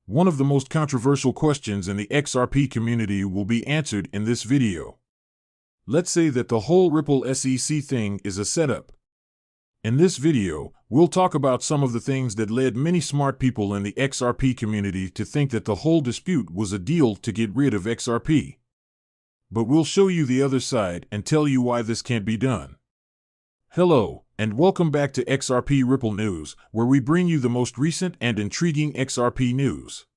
One of the most controversial questions in the XRP community will be answered in this video. Let's say that the whole Ripple SEC thing is a setup. In this video, we'll talk about some of the things that led many smart people in the XRP community to think that the whole dispute was a deal to get rid of XRP. But we'll show you the other side and tell you why this can't be done. Hello, and welcome back to XRP Ripple News, where we bring you the most recent and intriguing XRP news.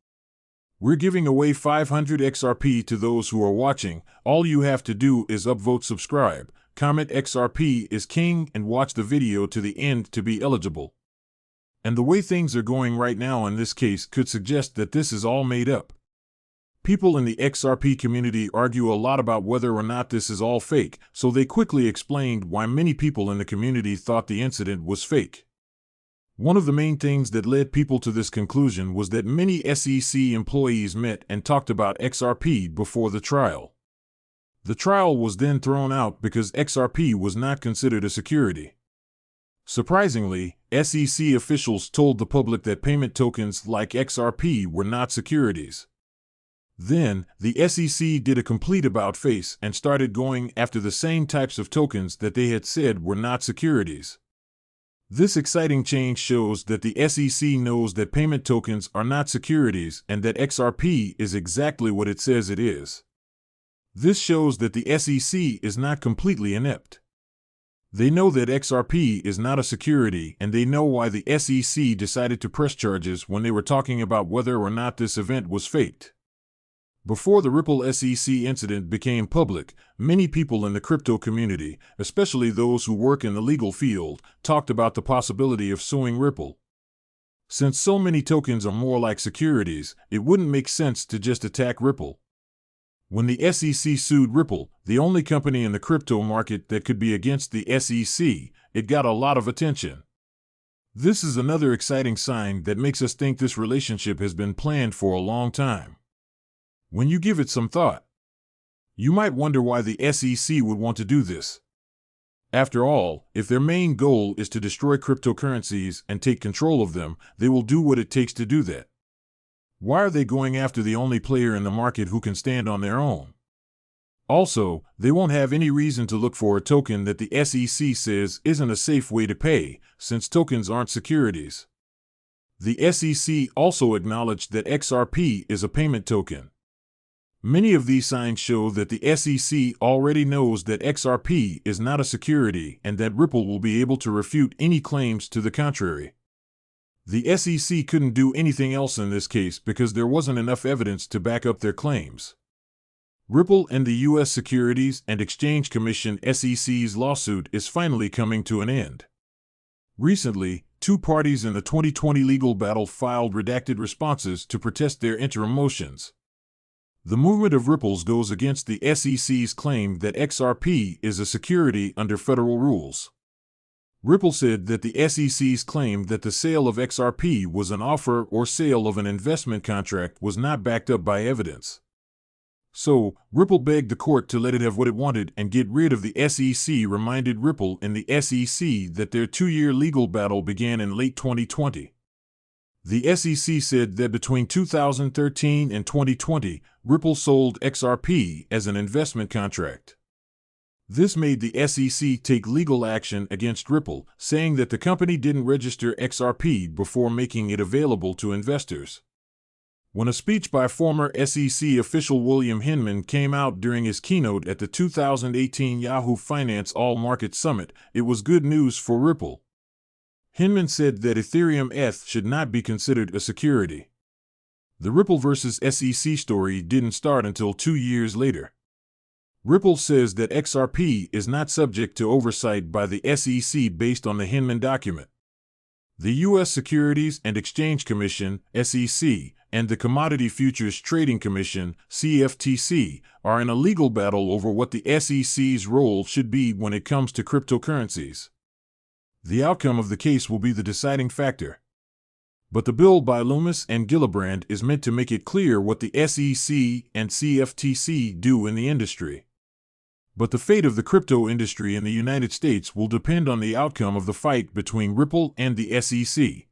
We're giving away 500 XRP to those who are watching. All you have to do is upvote, subscribe, comment XRP is king, and watch the video to the end to be eligible. And the way things are going right now in this case could suggest that this is all made up. People in the XRP community argue a lot about whether or not this is all fake, so they quickly explained why many people in the community thought the incident was fake. One of the main things that led people to this conclusion was that many SEC employees met and talked about XRP before the trial. The trial was then thrown out because XRP was not considered a security. Surprisingly, SEC officials told the public that payment tokens like XRP were not securities. Then, the SEC did a complete about-face and started going after the same types of tokens that they had said were not securities. This exciting change shows that the SEC knows that payment tokens are not securities and that XRP is exactly what it says it is. This shows that the SEC is not completely inept. They know that XRP is not a security, and they know why the SEC decided to press charges when they were talking about whether or not this event was faked. Before the Ripple SEC incident became public, many people in the crypto community, especially those who work in the legal field, talked about the possibility of suing Ripple. Since so many tokens are more like securities, it wouldn't make sense to just attack Ripple. When the SEC sued Ripple, the only company in the crypto market that could be against the SEC, it got a lot of attention. This is another exciting sign that makes us think this relationship has been planned for a long time. When you give it some thought, you might wonder why the SEC would want to do this. After all, if their main goal is to destroy cryptocurrencies and take control of them, they will do what it takes to do that. Why are they going after the only player in the market who can stand on their own? Also, they won't have any reason to look for a token that the SEC says isn't a safe way to pay, since tokens aren't securities. The SEC also acknowledged that XRP is a payment token. Many of these signs show that the SEC already knows that XRP is not a security and that Ripple will be able to refute any claims to the contrary. The SEC couldn't do anything else in this case because there wasn't enough evidence to back up their claims. Ripple and the U.S. Securities and Exchange Commission (SEC's) lawsuit is finally coming to an end. Recently, two parties in the 2020 legal battle filed redacted responses to protest their interim motions. The movement of Ripples goes against the SEC's claim that XRP is a security under federal rules. Ripple said that the SEC's claim that the sale of XRP was an offer or sale of an investment contract was not backed up by evidence. So, Ripple begged the court to let it have what it wanted and get rid of the SEC, reminded Ripple and the SEC that their two-year legal battle began in late 2020. The SEC said that between 2013 and 2020, Ripple sold XRP as an investment contract. This made the SEC take legal action against Ripple, saying that the company didn't register XRP before making it available to investors. When a speech by former SEC official William Hinman came out during his keynote at the 2018 Yahoo Finance All-Market Summit, it was good news for Ripple. Hinman said that Ethereum ETH should not be considered a security. The Ripple versus SEC story didn't start until 2 years later. Ripple says that XRP is not subject to oversight by the SEC based on the Hinman document. The U.S. Securities and Exchange Commission (SEC) and the Commodity Futures Trading Commission (CFTC) are in a legal battle over what the SEC's role should be when it comes to cryptocurrencies. The outcome of the case will be the deciding factor. But the bill by Loomis and Gillibrand is meant to make it clear what the SEC and CFTC do in the industry. But the fate of the crypto industry in the United States will depend on the outcome of the fight between Ripple and the SEC.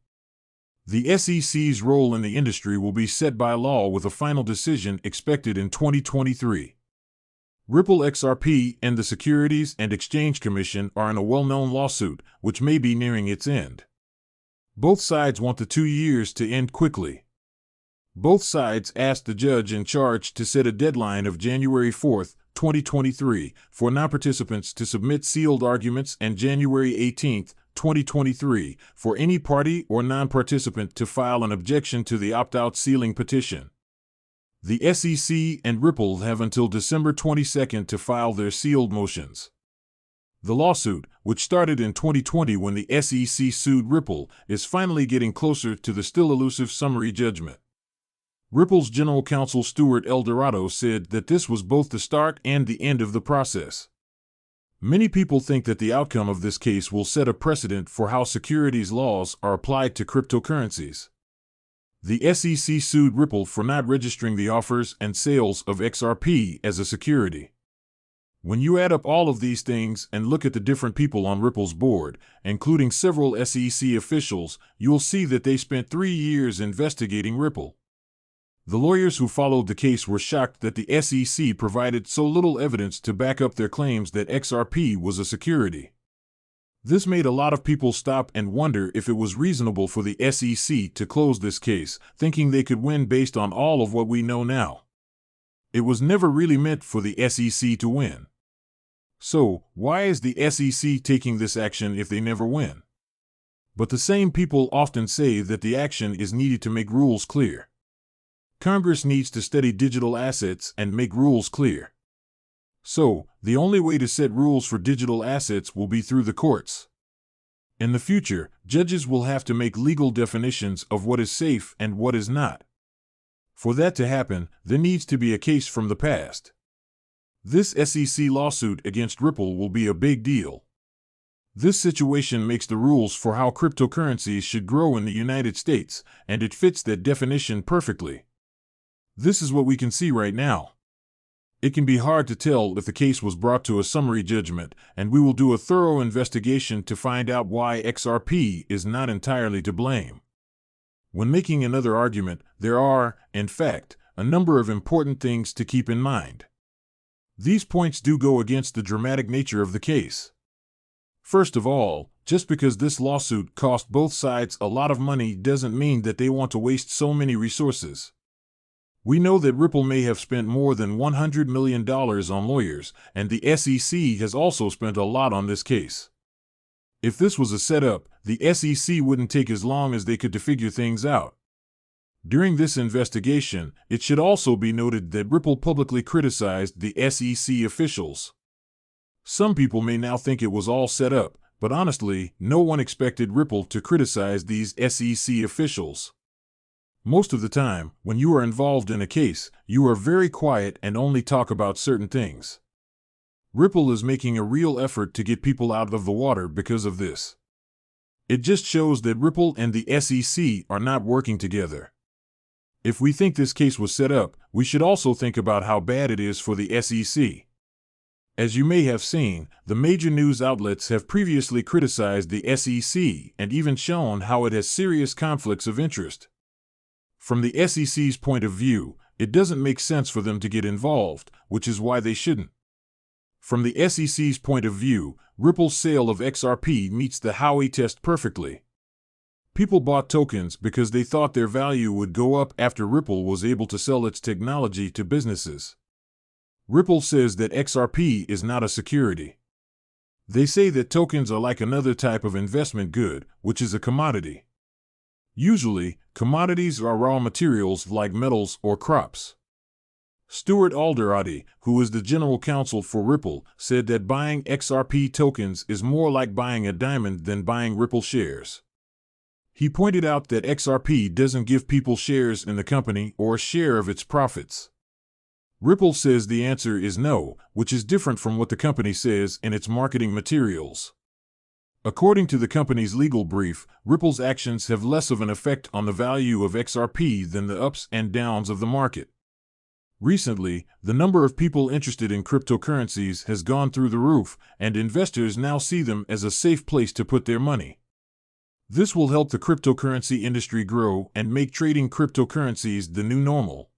The SEC's role in the industry will be set by law with a final decision expected in 2023. Ripple XRP and the Securities and Exchange Commission are in a well-known lawsuit, which may be nearing its end. Both sides want the 2 years to end quickly. Both sides asked the judge in charge to set a deadline of January 4, 2023, for non-participants to submit sealed arguments and January 18, 2023, for any party or non-participant to file an objection to the opt-out sealing petition. The SEC and Ripple have until December 22 to file their sealed motions. The lawsuit, which started in 2020 when the SEC sued Ripple, is finally getting closer to the still elusive summary judgment. Ripple's general counsel Stuart Eldorado said that this was both the start and the end of the process. Many people think that the outcome of this case will set a precedent for how securities laws are applied to cryptocurrencies. The SEC sued Ripple for not registering the offers and sales of XRP as a security. When you add up all of these things and look at the different people on Ripple's board, including several SEC officials, you'll see that they spent 3 years investigating Ripple. The lawyers who followed the case were shocked that the SEC provided so little evidence to back up their claims that XRP was a security. This made a lot of people stop and wonder if it was reasonable for the SEC to close this case, thinking they could win based on all of what we know now. It was never really meant for the SEC to win. So, why is the SEC taking this action if they never win? But the same people often say that the action is needed to make rules clear. Congress needs to study digital assets and make rules clear. So, the only way to set rules for digital assets will be through the courts. In the future, judges will have to make legal definitions of what is safe and what is not. For that to happen, there needs to be a case from the past. This SEC lawsuit against Ripple will be a big deal. This situation makes the rules for how cryptocurrencies should grow in the United States, and it fits that definition perfectly. This is what we can see right now. It can be hard to tell if the case was brought to a summary judgment, and we will do a thorough investigation to find out why XRP is not entirely to blame. When making another argument, there are, in fact, a number of important things to keep in mind. These points do go against the dramatic nature of the case. First of all, just because this lawsuit cost both sides a lot of money doesn't mean that they want to waste so many resources. We know that Ripple may have spent more than $100 million on lawyers, and the SEC has also spent a lot on this case. If this was a setup, the SEC wouldn't take as long as they could to figure things out. During this investigation, it should also be noted that Ripple publicly criticized the SEC officials. Some people may now think it was all set up, but honestly, no one expected Ripple to criticize these SEC officials. Most of the time, when you are involved in a case, you are very quiet and only talk about certain things. Ripple is making a real effort to get people out of the water because of this. It just shows that Ripple and the SEC are not working together. If we think this case was set up, we should also think about how bad it is for the SEC. As you may have seen, the major news outlets have previously criticized the SEC and even shown how it has serious conflicts of interest. From the SEC's point of view, it doesn't make sense for them to get involved, which is why they shouldn't. From the SEC's point of view, Ripple's sale of XRP meets the Howey test perfectly. People bought tokens because they thought their value would go up after Ripple was able to sell its technology to businesses. Ripple says that XRP is not a security. They say that tokens are like another type of investment good, which is a commodity. Usually, commodities are raw materials like metals or crops. Stuart Eldorado, who is the general counsel for Ripple, said that buying XRP tokens is more like buying a diamond than buying Ripple shares. He pointed out that XRP doesn't give people shares in the company or a share of its profits. Ripple says the answer is no, which is different from what the company says in its marketing materials. According to the company's legal brief, Ripple's actions have less of an effect on the value of XRP than the ups and downs of the market. Recently, the number of people interested in cryptocurrencies has gone through the roof, and investors now see them as a safe place to put their money. This will help the cryptocurrency industry grow and make trading cryptocurrencies the new normal.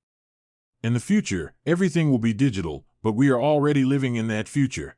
In the future, everything will be digital, but we are already living in that future.